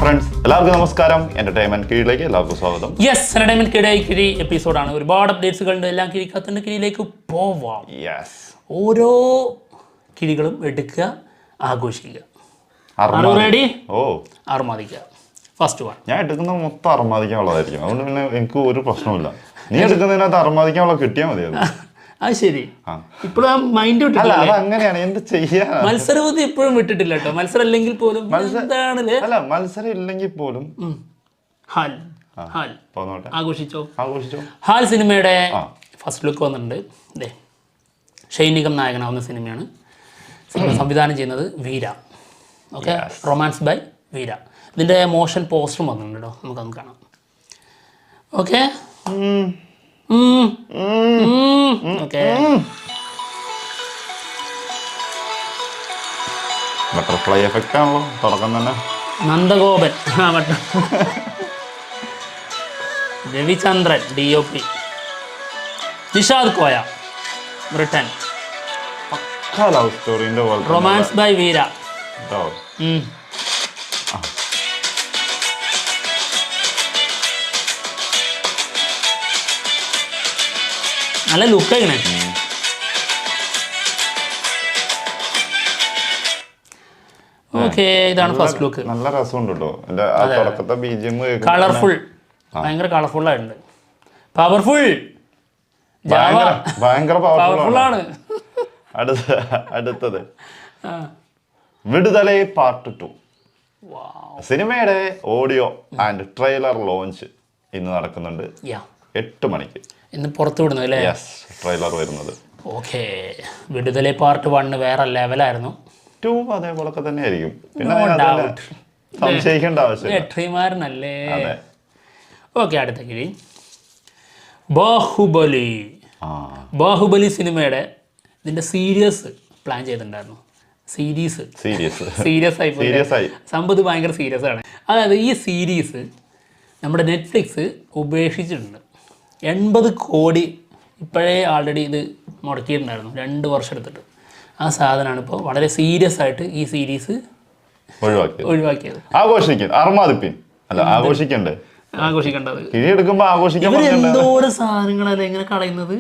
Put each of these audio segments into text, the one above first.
Friends, എല്ലാവർക്കും നമസ്കാരം. Entertainment കീഴിലേക്ക് എല്ലാവർക്കും സ്വാഗതം. യെസ്, എന്റർടൈൻമെന്റ് കിഴി എപ്പിസോഡാണ്. ഒരുപാട് അപ്ഡേറ്റ്സുകളുണ്ട്. എല്ലാം കിഴിക്കാത്തതിന്റെ കീഴിലേക്ക് പോവാം. ഓരോ കിഴികളും എടുക്കുക, ആഘോഷിക്കുക. റെഡി? അർമാദിക്കുക. First one. ഞാൻ എടുക്കുന്ന മൊത്തം അർമാദിക്കാനുള്ളതായിരിക്കും. അതുകൊണ്ട് പിന്നെ എനിക്ക് ഒരു പ്രശ്നമില്ല. നീ എടുക്കുന്നതിനകത്ത് അർമാദിക്കാനുള്ള കിട്ടിയാൽ മതിയായിരുന്നു. അത് ശരി. ഇപ്പോഴും ആ മൈൻഡ് വിട്ടിട്ടില്ല. അങ്ങനെയാണ്, എന്ത് ചെയ്യാ. മത്സരബുദ്ധി ഇപ്പോഴും വിട്ടിട്ടില്ല കേട്ടോ. മത്സരം ഇല്ലെങ്കിൽ പോലും മത്സരം ഇല്ലെങ്കിൽ പോലും ആഘോഷിച്ചോ. ഹാൽ സിനിമയുടെ ഫസ്റ്റ് ലുക്ക് വന്നിട്ടുണ്ട്. ഇതേ ഷൈൻ നിഗം നായകനാവുന്ന സിനിമയാണ്. സിനിമ സംവിധാനം ചെയ്യുന്നത് വീര. ഓക്കെ, റൊമാൻസ് ബൈ വീര. ഇതിൻ്റെ മോഷൻ പോസ്റ്ററും വന്നിട്ടുണ്ട് കേട്ടോ. നമുക്കൊന്ന് കാണാം. ഓക്കെ ബട്ടർഫ്ലൈ എഫക്റ്റ് ആണല്ലോ തുടക്കം തന്നെ. Nandagopan, Ravichandran DOP, Nishad Koya, written. Love സ്റ്റോറിന്റെ റൊമാൻസ് ബൈ വീര. നല്ല ലുക്ക് എങ്ങനെ. ഓക്കെ, ഇതാണ് ഫസ്റ്റ് ലുക്ക്. നല്ല രസമുണ്ട് കേട്ടോ. തുടക്കത്തെ BGM കളർഫുൾ, ഭയങ്കര കളർഫുൾ ആയിട്ടുണ്ട്. പവർഫുൾ, ഭയങ്കര പവർഫുൾ ആണ്. അടുത്തത് വിടുതലൈ പാർട്ട് 2. സിനിമയുടെ ഓഡിയോ ആൻഡ് ട്രെയിലർ ലോഞ്ച് ഇന്ന് നടക്കുന്നുണ്ട് 8 മണിക്ക്. ഇന്ന് പുറത്തു വിടുന്നു അല്ലേ? ട്രെയിലർ വരുന്നത്. ഓക്കെ, വിടുതലൈ പാർട്ട് 1 വേറെ ലെവലായിരുന്നു. 2 അതേപോലൊക്കെ തന്നെ ആയിരിക്കും. പിന്നെ സംശയിക്കേണ്ട ആവശ്യമില്ലേ. ഓക്കെ, അടുത്ത കിഴി ബാഹുബലി. ബാഹുബലി സിനിമയുടെ ഇതിന്റെ സീരീസ് പ്ലാൻ ചെയ്തിട്ടുണ്ടായിരുന്നു. സീരിയസ് ആയി സംഭവം ഭയങ്കര സീരിയസ് ആണ്. അതായത് ഈ സീരീസ് നമ്മുടെ നെറ്റ്ഫ്ലിക്സ് ഉപേക്ഷിച്ചിട്ടുണ്ട്. 80 കോടി ഇപ്പോഴേ ആൾറെഡി ഇത് മുടക്കിയിട്ടുണ്ടായിരുന്നു, 2 വർഷം എടുത്തിട്ട്. ആ സാധനമാണ് ഇപ്പോൾ വളരെ സീരിയസ് ആയിട്ട് ഈ സീരീസ് ഒഴിവാക്കിയത്. ആഘോഷിക്കേണ്ടത് എന്തോരം സാധനങ്ങളല്ലേ ഇങ്ങനെ കളയുന്നത്.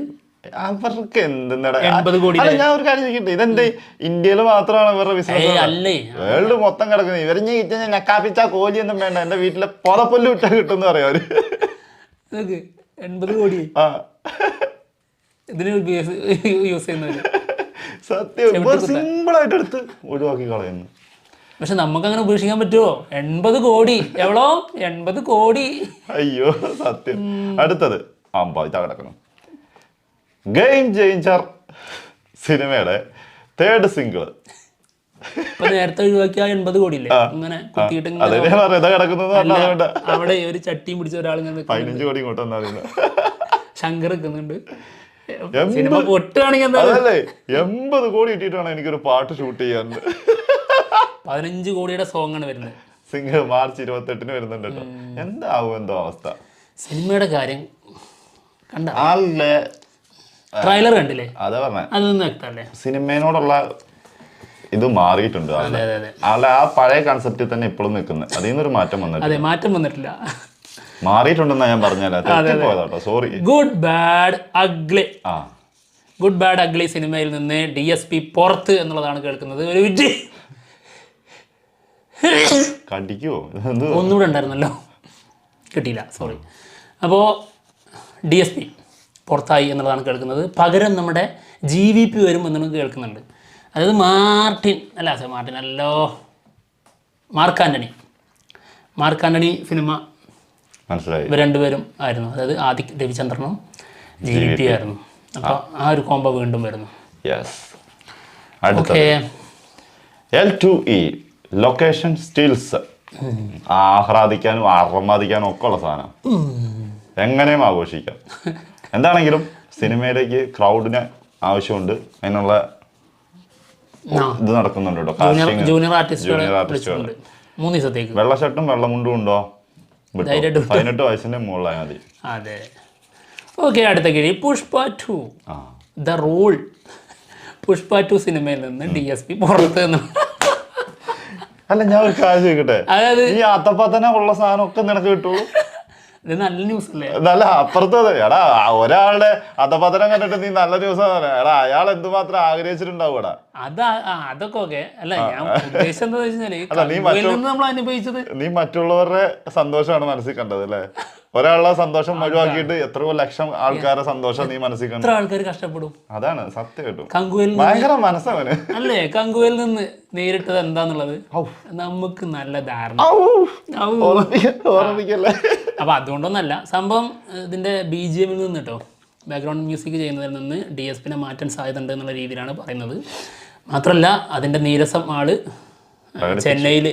അവർക്ക് എന്തെന്നാ 80 കോടി. ഞാൻ ഒരു കാര്യം ചോദിക്കട്ടെ, ഇതെന്റെ ഇന്ത്യയിൽ മാത്രമാണ് ഇവരുടെ ബിസിനസ്? അല്ലേ, വേൾഡ് മൊത്തം കിടക്കുന്നത്. ഇവരിഞ്ഞ കിട്ടിയ നക്കാപ്പിച്ച കോലിയൊന്നും വേണ്ട, എന്റെ വീട്ടിലെ പുതപ്പുല്ല് വിട്ടാൽ കിട്ടും പറയാ അവര്. 80 കോടി ഇതിന് യൂസ് ചെയ്യുന്നവര് സത്യം സിമ്പിൾ ആയിട്ട് എടുത്ത് ഒഴിവാക്കി കളയുന്നു. പക്ഷെ നമുക്ക് അങ്ങനെ ഉപേക്ഷിക്കാൻ പറ്റുമോ? 80 കോടി എവളോ 80 കോടി. അയ്യോ സത്യം. അടുത്തത് ഇതാ കിടക്കണം. ഗെയിം ചേഞ്ചർ സിനിമയുടെ 3rd സിംഗിള്. നേരത്തെ ഒഴിവാക്കിയ 80 കോടി ഇല്ലേ, ഇങ്ങനെ കുത്തിയിട്ട് അവിടെ ഒരു ചട്ടിയും പിടിച്ച ഒരാൾ 15 കോടി ഇങ്ങോട്ട് വന്നാ ശങ്കർ നിൽക്കുന്നുണ്ട്. 80 കോടി ഇട്ടിട്ടാണ് എനിക്കൊരു പാട്ട് ഷൂട്ട് ചെയ്യാറുണ്ട്. 15 കോടിയുടെ സോങ് ആണ് വരുന്നത്. സിംഗിൾ മാർച്ച് 28 വരുന്നുണ്ട് കേട്ടോ. എന്താവും എന്തോ അവസ്ഥ. സിനിമയുടെ കാര്യം കണ്ട ട്രെയിലർ കണ്ടില്ലേ? അതാ പറഞ്ഞ അതൊന്നും വ്യക്തമല്ലേ, സിനിമയോടുള്ള ഇത് മാറിയിട്ടുണ്ട്. ആളുടെ ആ പഴയ കൺസെപ്റ്റിൽ തന്നെ ഇപ്പോഴും നിൽക്കുന്നത്. അതിൽ നിന്നൊരു മാറ്റം വന്നിട്ടില്ല. മാറ്റം വന്നിട്ടില്ല, മാറിയിട്ടുണ്ടെന്നാ ഞാൻ പറഞ്ഞാലോ. സോറി. ഗുഡ് ബാഡ് അഗ്ലി സിനിമയിൽ നിന്ന് DSP പുറത്ത് എന്നുള്ളതാണ് കേൾക്കുന്നത്. ഒരു കടിക്കുവോ? ഒന്നുകൂടെ ഉണ്ടായിരുന്നല്ലോ, കിട്ടിയില്ല, സോറി. അപ്പോൾ DSP പുറത്തായി എന്നുള്ളതാണ് കേൾക്കുന്നത്. പകരം നമ്മുടെ GVP വരും എന്നാണ് കേൾക്കുന്നുണ്ട്. അതായത് മാർക്ക് ആൻ്റണി സിനിമ മനസ്സിലായി. ഇവർ രണ്ടുപേരും ആയിരുന്നു. അതായത് ആദിക് രവിചന്ദ്രനും GVP ആയിരുന്നു. അപ്പോൾ ആ ഒരു കോംബോ വീണ്ടും വരുന്നു. L2E location stills. ആഹ്ലാദിക്കാനും അർമാദിക്കാനും ഒക്കെ ഉള്ള സാധനം, എങ്ങനെയും ആഘോഷിക്കാം. എന്താണെങ്കിലും സിനിമയിലേക്ക് ക്രൗഡിന് ആവശ്യമുണ്ട്. അതിനുള്ള ഇത് നടക്കുന്നുണ്ട് കേട്ടോ. ജൂനിയർ ആർട്ടിസ്റ്റുകൾ 3 ദിവസത്തേക്ക് വെള്ള ഷർട്ടും വെള്ളമുണ്ടും ഉണ്ടോ? 18 വയസ്സിന്റെ മുകളിലായി മതി. അതെ. ഓക്കെ, അടുത്ത കിഴി പുഷ്പ 2 ദ റൂൾ. പുഷ്പ 2 സിനിമയിൽ നിന്ന് DSP പുറത്ത് അല്ല ഞാൻ ഒരു കാര്യം ചോദിക്കട്ടെ, അതായത് ഈ അത്തപ്പത്തന ഉള്ള സാധനം ഒക്കെ നിനക്ക് കിട്ടുള്ളൂ? ഇത് നല്ല ന്യൂസ് അല്ലേ? നല്ല അപ്പുറത്ത് എടാ ഒരാളുടെ അധപതനം കണ്ടിട്ട് നീ നല്ല ന്യൂസ് എടാ അയാൾ എന്തുമാത്രം ആഗ്രഹിച്ചിട്ടുണ്ടാവും എടാ. അതൊക്കെ ഓക്കെ. അല്ല ഞാൻ ഉദ്ദേശം എന്താ വെച്ചാല് നമ്മൾ അനുഭവിച്ചത് നീ മറ്റുള്ളവരുടെ സന്തോഷമാണ് മനസ്സിൽ കണ്ടത് അല്ലേ? ഒരാളുടെ സന്തോഷം ഒഴിവാക്കിയിട്ട് എത്രയോ ലക്ഷം ആൾക്കാരുടെ സന്തോഷം നീ മനസ്സിൽ കണ്ടു. എത്ര ആൾക്കാർ കഷ്ടപ്പെടും. അതാണ് സത്യമായിട്ടും കങ്കുവയിൽ ഭയങ്കര മനസ്സവന് അല്ലേ? കങ്കുവയിൽ നിന്ന് നേരിട്ടത് എന്താന്നുള്ളത് നമുക്ക് നല്ല ധാരണ. ഓർമ്മിക്കല്ലേ? അപ്പൊ അതുകൊണ്ടൊന്നല്ല സംഭവം. ഇതിന്റെ BGM നിന്ന് കേട്ടോ, ബാക്ക്ഗ്രൗണ്ട് മ്യൂസിക് ചെയ്യുന്നതിൽ നിന്ന് DSP മാറ്റാൻ സാധ്യത ഉണ്ട് എന്നുള്ള രീതിയിലാണ് പറയുന്നത്. മാത്രമല്ല അതിന്റെ നീരസം ആള് ചെന്നൈയിൽ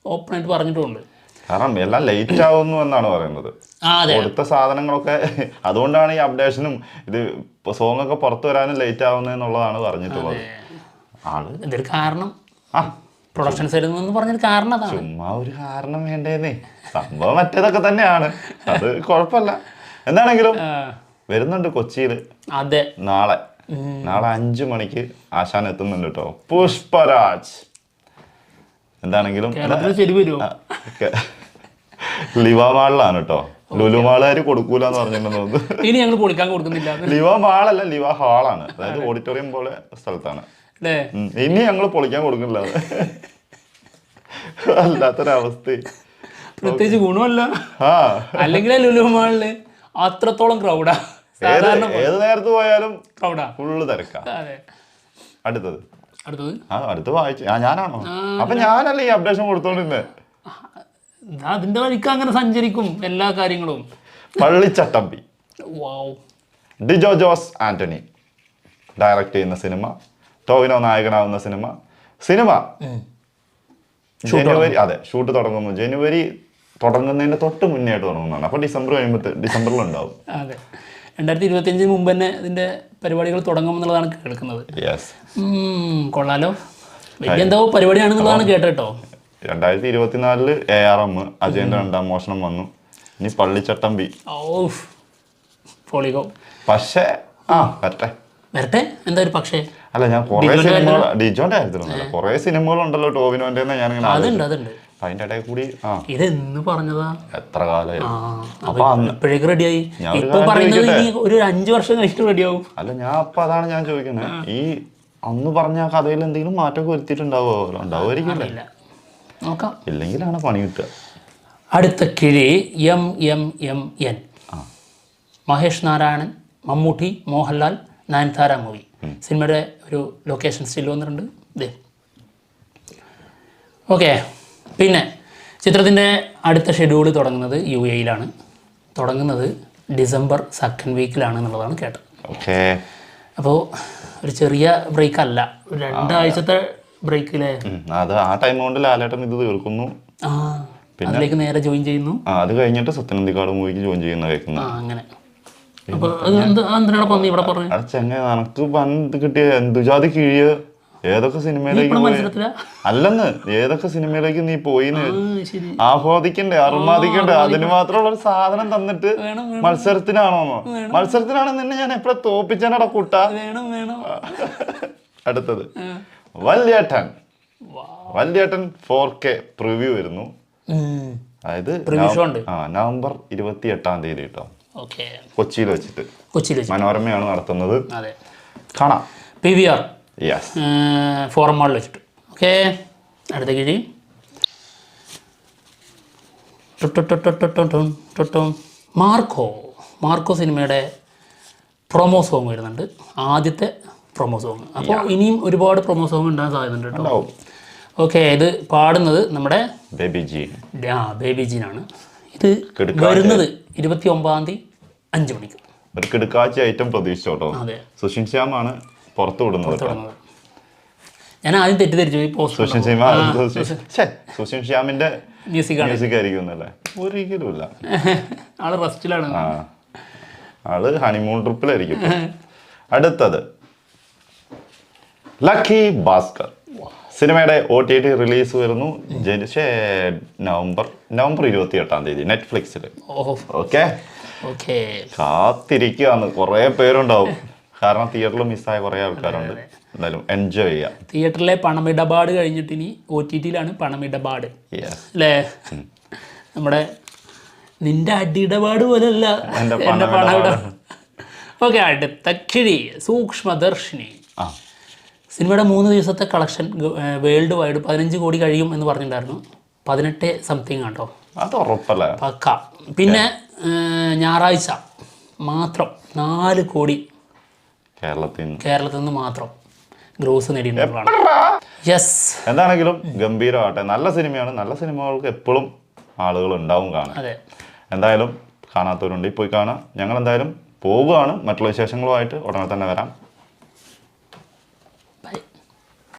ഓപ്പൺ ആയിട്ട് പറഞ്ഞിട്ടുണ്ട്. കാരണം എല്ലാം ലേറ്റ് ആവുന്നു എന്നാണ് പറയുന്നത്. കൊടുത്ത സാധനങ്ങളൊക്കെ അതുകൊണ്ടാണ് ഈ അപ്ഡേഷനും ഇത് സോങ് ഒക്കെ പുറത്തു വരാനും ലേറ്റ് ആവുന്നതെന്നുള്ളതാണ് പറഞ്ഞിട്ടുള്ളത്. ആള് ഇതൊരു കാരണം പ്രൊഡക്ഷൻ സൈഡിൽ നിന്ന് പറഞ്ഞൊരു കാരണം അതാണ്. ചുമ്മാ ഒരു കാരണം വേണ്ടേന്നേ. സംഭവം മറ്റേതൊക്കെ തന്നെയാണ്, അത് കുഴപ്പമില്ല. എന്താണെങ്കിലും വരുന്നുണ്ട് കൊച്ചിയിൽ. അതെ, നാളെ 5 മണിക്ക് ആശാൻ എത്തുന്നുണ്ട് കേട്ടോ, പുഷ്പരാജ്. എന്താണെങ്കിലും ലിവ മാളിലാണ് കേട്ടോ. ലുലു മാളുകാര് കൊടുക്കൂലെന്ന് പറഞ്ഞിട്ടുണ്ടെന്ന്. ഇനി ഞങ്ങൾ പൊളിക്കാൻ കൊടുക്കുന്നില്ല. ലിവ മാളല്ല, ലിവ ഹാളാണ്. അതായത് ഓഡിറ്റോറിയം പോലെ സ്ഥലത്താണ്. ഇനി ഞങ്ങൾ പൊളിക്കാൻ കൊടുക്കുന്നില്ല. അല്ലാത്തൊരവസ്ഥ. പ്രത്യേകിച്ച് ഗുണമല്ല. അല്ലെങ്കിൽ ലുലു മാളില് അത്രത്തോളം ക്രൗഡാ. ഏത് നേരത്ത് പോയാലും ക്രൗഡാ, ഫുള്ള് തിരക്കാ. അടുത്തത് അടുത്ത് വായിച്ചു ഞാനാണോ? അപ്പൊ ഞാനല്ലേ ഈ അപ്ഡേഷൻ കൊടുത്തോണ്ടിരുന്നേ. അതിന്റെ വഴിക്ക് അങ്ങനെ സഞ്ചരിക്കും എല്ലാ കാര്യങ്ങളും. പള്ളിച്ചട്ടമ്പി ഡിജോ ജോസ് ആന്റണി ഡയറക്റ്റ് ചെയ്യുന്ന സിനിമ, ടോവിനോ നായകനാവുന്ന സിനിമ ജനുവരി. അതെ, ഷൂട്ട് തുടങ്ങുന്നു. ജനുവരി തുടങ്ങുന്നതിന് തൊട്ട് മുന്നേ ആയിട്ട് തുടങ്ങുന്നതാണ്. അപ്പൊ ഡിസംബറിലുണ്ടാവും. അതെ, 2025 മുമ്പ് തന്നെ ഇതിന്റെ പരിപാടികൾ തുടങ്ങുമെന്നുള്ളതാണ് കേൾക്കുന്നത്. കൊള്ളാലോ, വലിയ എന്തോ പരിപാടിയാണെന്നുള്ളതാണ് കേട്ടോ. 2024 ARM അജയന്റെ 2ാം മോഷണം വന്നു. ഇനി പള്ളിച്ചട്ടമ്പി. പക്ഷേ വരട്ടെ. എന്താ ഒരു പക്ഷേ? അല്ല, ഞാൻ കുറെ സിനിമകൾ ഡിജോന്റെ കാര്യത്തിലൊന്നുമല്ല, കുറെ സിനിമകളുണ്ടല്ലോ ടോവിനോന്റെ. ഞാനിങ്ങനെ അതിന്റെ ഇടയിൽ കൂടി ഇതെന്ന് പറഞ്ഞതാ എത്ര കാലമായി. ഇപ്പോഴേക്ക് റെഡിയായി. ഒരു 5 വർഷം കഴിച്ചിട്ട് റെഡിയാവും. അല്ല, ഞാൻ അപ്പൊ അതാണ് ഞാൻ ചോദിക്കുന്നത്. ഈ അന്ന് പറഞ്ഞ കഥയിൽ എന്തെങ്കിലും മാറ്റമൊക്കെ വരുത്തിയിട്ടുണ്ടാവോ? ഉണ്ടാവുമായിരിക്കില്ല, നോക്കാം. ഇല്ലെങ്കിലാണ് പണി കിട്ടുക. അടുത്ത കിഴി MMMN. മഹേഷ് നാരായണൻ, മമ്മൂട്ടി, മോഹൻലാൽ, നയൻതാര മൂവി. സിനിമയുടെ ഒരു ലൊക്കേഷൻ സ്റ്റിൽ വന്നിട്ടുണ്ട്. ഇതേ ഓക്കെ. പിന്നെ ചിത്രത്തിൻ്റെ അടുത്ത ഷെഡ്യൂൾ തുടങ്ങുന്നത് UAE തുടങ്ങുന്നത് ഡിസംബർ 2nd വീക്കിലാണ് എന്നുള്ളതാണ് കേട്ടത്. അപ്പോൾ ഒരു ചെറിയ ബ്രേക്ക് അല്ല, 2 ആഴ്ചത്തെ ബ്രേക്കിലെ അത് ആ ടൈം കൊണ്ട് ലാലേട്ടൻ ഇത് തീർക്കുന്നു. അതിലേക്ക് നേരെ ജോയിൻ ചെയ്യുന്നു. അത് കഴിഞ്ഞിട്ട് സത്യനന്ദിക്കാട് മൂവിക്ക് ജോയിൻ ചെയ്യുന്ന കേൾക്കുന്നു. അങ്ങനെ നനക്ക് പണ്ട് കിട്ടിയ എന്തുജാതി കിഴിയ ഏതൊക്കെ സിനിമയിലേക്ക് അല്ലെന്ന്, ഏതൊക്കെ സിനിമയിലേക്ക് നീ പോയിന്ന് ആഹ്ലാദിക്കണ്ടേ, അർമാദിക്കണ്ടേ? അതിന് മാത്രമുള്ള ഒരു സാധനം തന്നിട്ട് മത്സരത്തിനാണോന്നോ? മത്സരത്തിനാണെന്ന് തന്നെ ഞാൻ എപ്പോഴും തോപ്പിച്ചാനടാ കൂട്ട. അടുത്തത് വല്യേട്ടൻ 4K പ്രിവ്യൂ വരുന്നു. അതായത് നവംബർ 28-ാം തീയതി കേട്ടോ, കൊച്ചിയിൽ വെച്ചിട്ട്. മനോരമയാണ് നടത്തുന്നത്. കാണാം. PVR ഫോറം മാളിൽ വെച്ചിട്ട്. ഓക്കെ. അടുത്ത കിഴി മാർക്കോ സിനിമയുടെ പ്രൊമോ സോങ് വരുന്നുണ്ട്. ആദ്യത്തെ പ്രൊമോ സോങ്. അപ്പോൾ ഇനിയും ഒരുപാട് പ്രൊമോ സോങ് ഉണ്ടാകാൻ സാധ്യതയുണ്ട് കേട്ടോ. ഓക്കെ. ഇത് പാടുന്നത് നമ്മുടെ ബേബി ജീനാണ്. ഇത് വരുന്നത് 29-ാം തീയതി 5 മണിക്ക്. ഒരു കിടക്കാഴ്ച ഐറ്റം പ്രതീക്ഷിച്ചോട്ടോ. സുഷിൻ ശ്യാമാണ് പുറത്തു വിടുന്നത്. ഞാൻ ആദ്യം തെറ്റിദ്ധരിച്ചു. സുഷിൻ ശ്യാമിന്റെ മ്യൂസിക് ആയിരിക്കും എന്നല്ലേ? ഒരിക്കലുമില്ല. ആള് റെസ്റ്റിലാണ്. ആള് ഹണിമൂൺ ട്രിപ്പിലായിരിക്കും. അടുത്തത് ലക്കി ഭാസ്കർ സിനിമയുടെ OTT റിലീസ് വരുന്നു. നവംബർ 28-ാം തീയതി നെറ്റ്ഫ്ലിക്സിൽ. ഓക്കെ. കാത്തിരിക്കുകയാണ്. കുറെ പേരുണ്ടാവും കാരണം തിയേറ്ററിൽ മിസ്സായ കുറേ ആൾക്കാരുണ്ട്. എന്തായാലും എൻജോയ് ചെയ്യാം. തിയേറ്ററിലെ പണമിടപാട് കഴിഞ്ഞിട്ട് ഇനി OTT-ലാണ് പണമിടപാട് അല്ലേ? നമ്മുടെ നിന്റെ അടിയിടപാട് പോലല്ല എൻ്റെ പണമിടപാട്. ഓക്കെ, അടുത്ത കിഴി സൂക്ഷ്മദർശിനി. സിനിമയുടെ 3 ദിവസത്തെ കളക്ഷൻ വേൾഡ് വൈഡ് 15 കോടി കഴിയും എന്ന് പറഞ്ഞിട്ടുണ്ടായിരുന്നു. 18 സംതിങ് ആട്ടോ, അത് ഉറപ്പല്ലേ പക്ക. പിന്നെ ഞായറാഴ്ച മാത്രം 4 കോടി കേരളത്തിൽ നിന്ന് മാത്രം ഗ്രോസ് നേടിയിട്ടുള്ളതാണ്. യെസ്, എന്താണെങ്കിലും ഗംഭീരമാവട്ടെ. നല്ല സിനിമയാണ്. നല്ല സിനിമകൾക്ക് എപ്പോഴും ആളുകൾ ഉണ്ടാവും കാണാൻ. അതെ, എന്തായാലും കാണാത്തവരുണ്ടെങ്കിൽ പോയി കാണാം. ഞങ്ങൾ എന്തായാലും പോവുകയാണ്. മറ്റുള്ള വിശേഷങ്ങളുമായിട്ട് ഉടനെ തന്നെ വരാം.